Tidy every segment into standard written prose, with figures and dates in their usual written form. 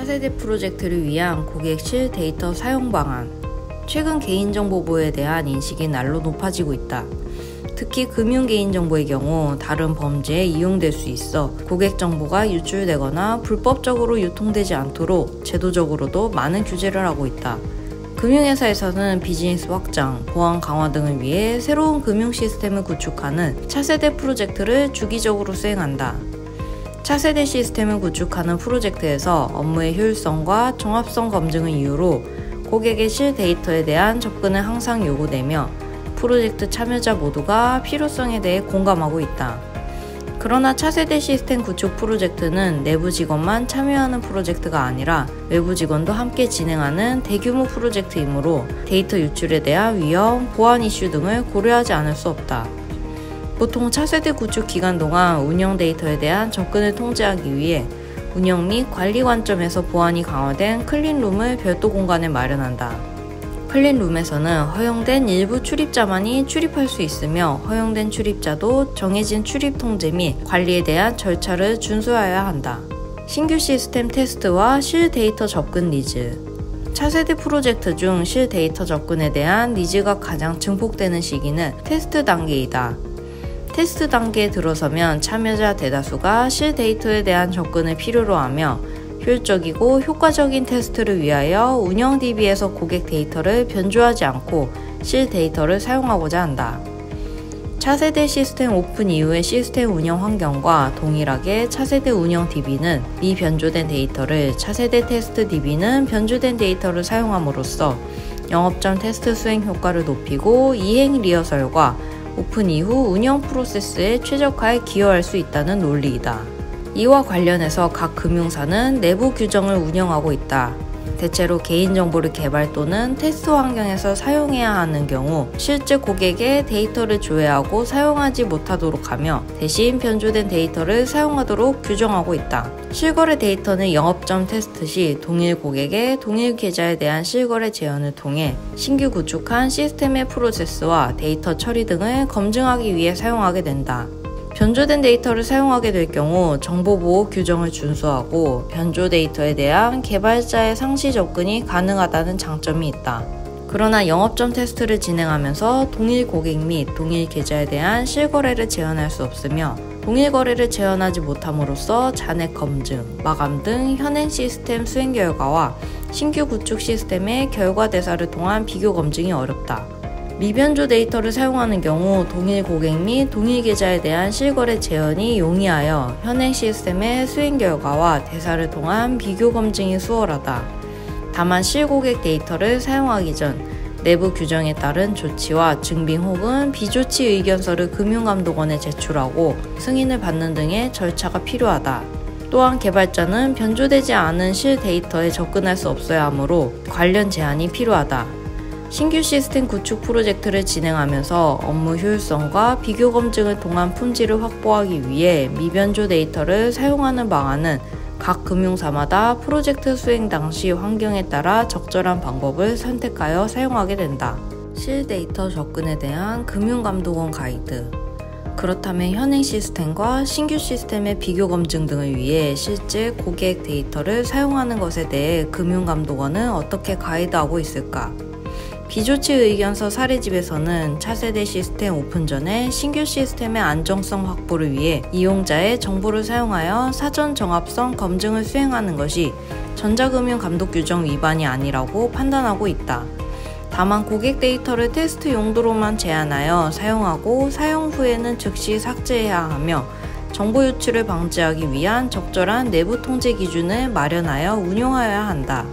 차세대 프로젝트를 위한 고객실 데이터 사용 방안. 최근 개인정보 보호에 대한 인식이 날로 높아지고 있다. 특히 금융 개인정보의 경우 다른 범죄에 이용될 수 있어 고객 정보가 유출되거나 불법적으로 유통되지 않도록 제도적으로도 많은 규제를 하고 있다. 금융회사에서는 비즈니스 확장, 보안 강화 등을 위해 새로운 금융 시스템을 구축하는 차세대 프로젝트를 주기적으로 수행한다. 차세대 시스템을 구축하는 프로젝트에서 업무의 효율성과 종합성 검증을 이유로 고객의 실 데이터에 대한 접근을 항상 요구되며 프로젝트 참여자 모두가 필요성에 대해 공감하고 있다. 그러나 차세대 시스템 구축 프로젝트는 내부 직원만 참여하는 프로젝트가 아니라 외부 직원도 함께 진행하는 대규모 프로젝트이므로 데이터 유출에 대한 위험, 보안 이슈 등을 고려하지 않을 수 없다. 보통 차세대 구축 기간 동안 운영 데이터에 대한 접근을 통제하기 위해 운영 및 관리 관점에서 보안이 강화된 클린룸을 별도 공간에 마련한다. 클린룸에서는 허용된 일부 출입자만이 출입할 수 있으며 허용된 출입자도 정해진 출입 통제 및 관리에 대한 절차를 준수하여야 한다. 신규 시스템 테스트와 실 데이터 접근 니즈. 차세대 프로젝트 중 실 데이터 접근에 대한 니즈가 가장 증폭되는 시기는 테스트 단계이다. 테스트 단계에 들어서면 참여자 대다수가 실 데이터에 대한 접근을 필요로 하며 효율적이고 효과적인 테스트를 위하여 운영 DB에서 고객 데이터를 변조하지 않고 실 데이터를 사용하고자 한다. 차세대 시스템 오픈 이후의 시스템 운영 환경과 동일하게 차세대 운영 DB는 미변조된 데이터를, 차세대 테스트 DB는 변조된 데이터를 사용함으로써 영업점 테스트 수행 효과를 높이고 이행 리허설과 오픈 이후 운영 프로세스의 최적화에 기여할 수 있다는 논리이다. 이와 관련해서 각 금융사는 내부 규정을 운영하고 있다. 대체로 개인정보를 개발 또는 테스트 환경에서 사용해야 하는 경우 실제 고객의 데이터를 조회하고 사용하지 못하도록 하며 대신 변조된 데이터를 사용하도록 규정하고 있다. 실거래 데이터는 영업점 테스트 시 동일 고객의 동일 계좌에 대한 실거래 제한을 통해 신규 구축한 시스템의 프로세스와 데이터 처리 등을 검증하기 위해 사용하게 된다. 변조된 데이터를 사용하게 될 경우 정보보호 규정을 준수하고 변조 데이터에 대한 개발자의 상시 접근이 가능하다는 장점이 있다. 그러나 영업점 테스트를 진행하면서 동일 고객 및 동일 계좌에 대한 실거래를 제한할 수 없으며 동일 거래를 제한하지 못함으로써 잔액 검증, 마감 등 현행 시스템 수행 결과와 신규 구축 시스템의 결과 대사를 통한 비교 검증이 어렵다. 미변조 데이터를 사용하는 경우 동일 고객 및 동일 계좌에 대한 실거래 제한이 용이하여 현행 시스템의 수행 결과와 대사를 통한 비교 검증이 수월하다. 다만 실고객 데이터를 사용하기 전 내부 규정에 따른 조치와 증빙 혹은 비조치 의견서를 금융감독원에 제출하고 승인을 받는 등의 절차가 필요하다. 또한 개발자는 변조되지 않은 실 데이터에 접근할 수 없어야 하므로 관련 제한이 필요하다. 신규 시스템 구축 프로젝트를 진행하면서 업무 효율성과 비교 검증을 통한 품질을 확보하기 위해 미변조 데이터를 사용하는 방안은 각 금융사마다 프로젝트 수행 당시 환경에 따라 적절한 방법을 선택하여 사용하게 된다. 실 데이터 접근에 대한 금융감독원 가이드. 그렇다면 현행 시스템과 신규 시스템의 비교 검증 등을 위해 실제 고객 데이터를 사용하는 것에 대해 금융감독원은 어떻게 가이드하고 있을까? 비조치 의견서 사례집에서는 차세대 시스템 오픈 전에 신규 시스템의 안정성 확보를 위해 이용자의 정보를 사용하여 사전 정합성 검증을 수행하는 것이 전자금융 감독 규정 위반이 아니라고 판단하고 있다. 다만 고객 데이터를 테스트 용도로만 제한하여 사용하고 사용 후에는 즉시 삭제해야 하며 정보 유출을 방지하기 위한 적절한 내부 통제 기준을 마련하여 운용하여야 한다.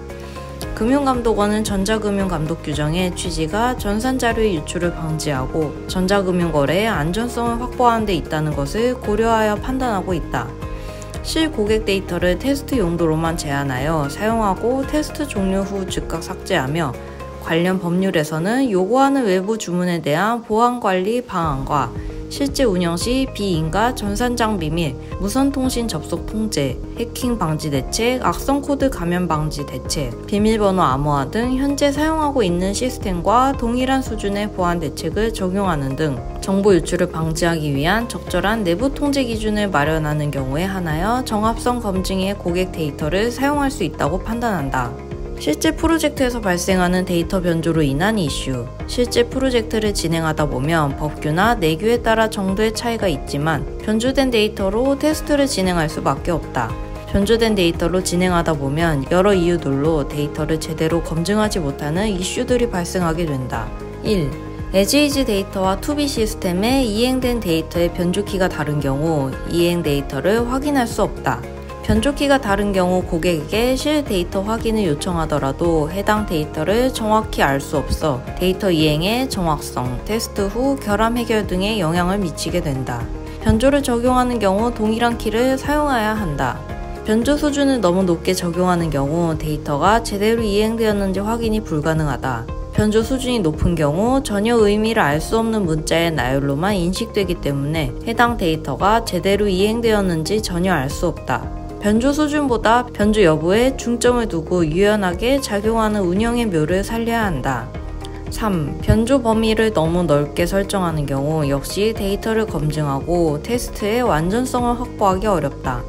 금융감독원은 전자금융감독 규정의 취지가 전산자료의 유출을 방지하고 전자금융거래의 안전성을 확보하는 데 있다는 것을 고려하여 판단하고 있다. 실 고객 데이터를 테스트 용도로만 제한하여 사용하고 테스트 종료 후 즉각 삭제하며 관련 법률에서는 요구하는 외부 주문에 대한 보안관리 방안과 실제 운영 시 비인가 전산 장비 및 무선 통신 접속 통제, 해킹 방지 대책, 악성 코드 감염 방지 대책, 비밀번호 암호화 등 현재 사용하고 있는 시스템과 동일한 수준의 보안 대책을 적용하는 등 정보 유출을 방지하기 위한 적절한 내부 통제 기준을 마련하는 경우에 한하여 정합성 검증의 고객 데이터를 사용할 수 있다고 판단한다. 실제 프로젝트에서 발생하는 데이터 변조로 인한 이슈. 실제 프로젝트를 진행하다 보면 법규나 내규에 따라 정도의 차이가 있지만 변조된 데이터로 테스트를 진행할 수밖에 없다. 변조된 데이터로 진행하다 보면 여러 이유들로 데이터를 제대로 검증하지 못하는 이슈들이 발생하게 된다. 1. as-is 데이터와 to-be 시스템에 이행된 데이터의 변조키가 다른 경우 이행 데이터를 확인할 수 없다. 변조키가 다른 경우 고객에게 실 데이터 확인을 요청하더라도 해당 데이터를 정확히 알 수 없어 데이터 이행의 정확성, 테스트 후 결함 해결 등에 영향을 미치게 된다. 변조를 적용하는 경우 동일한 키를 사용해야 한다. 변조 수준을 너무 높게 적용하는 경우 데이터가 제대로 이행되었는지 확인이 불가능하다. 변조 수준이 높은 경우 전혀 의미를 알 수 없는 문자의 나열로만 인식되기 때문에 해당 데이터가 제대로 이행되었는지 전혀 알 수 없다. 변조 수준보다 변조 여부에 중점을 두고 유연하게 작용하는 운영의 묘를 살려야 한다. 3. 변조 범위를 너무 넓게 설정하는 경우 역시 데이터를 검증하고 테스트의 완전성을 확보하기 어렵다.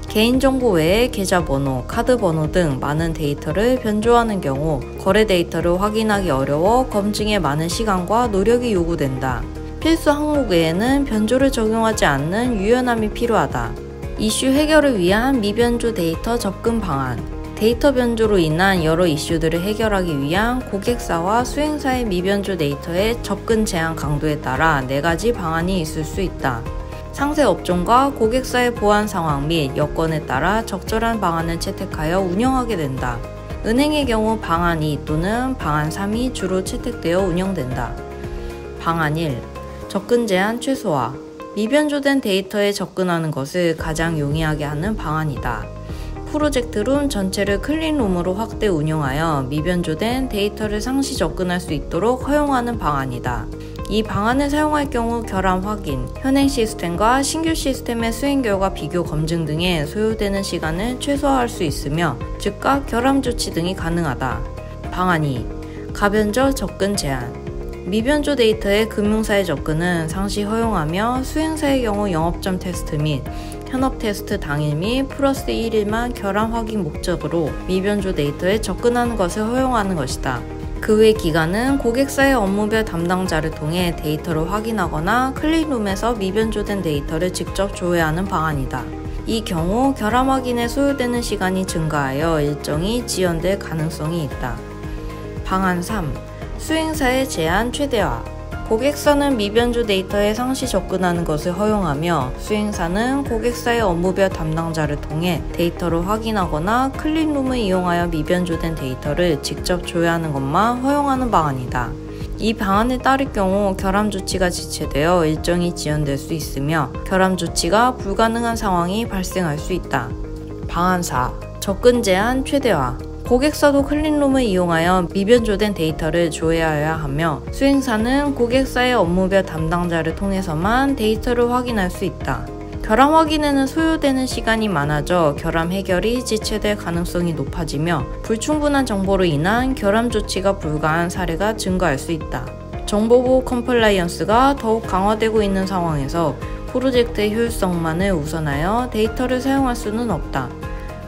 개인정보 외에 계좌번호, 카드번호 등 많은 데이터를 변조하는 경우 거래 데이터를 확인하기 어려워 검증에 많은 시간과 노력이 요구된다. 필수 항목 외에는 변조를 적용하지 않는 유연함이 필요하다. 이슈 해결을 위한 미변조 데이터 접근 방안. 데이터 변조로 인한 여러 이슈들을 해결하기 위한 고객사와 수행사의 미변조 데이터의 접근 제한 강도에 따라 4가지 방안이 있을 수 있다. 상세 업종과 고객사의 보안 상황 및 여건에 따라 적절한 방안을 채택하여 운영하게 된다. 은행의 경우 방안 2 또는 방안 3이 주로 채택되어 운영된다. 방안 1. 접근 제한 최소화. 미변조된 데이터에 접근하는 것을 가장 용이하게 하는 방안이다. 프로젝트룸 전체를 클린룸으로 확대 운영하여 미변조된 데이터를 상시 접근할 수 있도록 허용하는 방안이다. 이 방안을 사용할 경우 결함 확인, 현행 시스템과 신규 시스템의 수행 결과 비교 검증 등에 소요되는 시간을 최소화할 수 있으며 즉각 결함 조치 등이 가능하다. 방안 2. 가변적 접근 제한. 미변조 데이터의 금융사의 접근은 상시 허용하며 수행사의 경우 영업점 테스트 및 현업 테스트 당일 및 플러스 1일만 결함 확인 목적으로 미변조 데이터에 접근하는 것을 허용하는 것이다. 그 외 기간은 고객사의 업무별 담당자를 통해 데이터를 확인하거나 클린룸에서 미변조된 데이터를 직접 조회하는 방안이다. 이 경우 결함 확인에 소요되는 시간이 증가하여 일정이 지연될 가능성이 있다. 방안 3. 수행사의 제한 최대화. 고객사는 미변조 데이터에 상시 접근하는 것을 허용하며 수행사는 고객사의 업무별 담당자를 통해 데이터를 확인하거나 클린룸을 이용하여 미변조된 데이터를 직접 조회하는 것만 허용하는 방안이다. 이 방안에 따를 경우 결함 조치가 지체되어 일정이 지연될 수 있으며 결함 조치가 불가능한 상황이 발생할 수 있다. 방안 4. 접근 제한 최대화. 고객사도 클린룸을 이용하여 미변조된 데이터를 조회하여야 하며 수행사는 고객사의 업무별 담당자를 통해서만 데이터를 확인할 수 있다. 결함 확인에는 소요되는 시간이 많아져 결함 해결이 지체될 가능성이 높아지며 불충분한 정보로 인한 결함 조치가 불가한 사례가 증가할 수 있다. 정보보호 컴플라이언스가 더욱 강화되고 있는 상황에서 프로젝트의 효율성만을 우선하여 데이터를 사용할 수는 없다.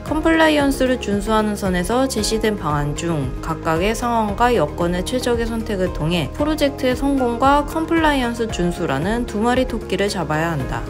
컴플라이언스를 준수하는 선에서 제시된 방안 중 각각의 상황과 여건의 최적의 선택을 통해 프로젝트의 성공과 컴플라이언스 준수라는 두 마리 토끼를 잡아야 한다.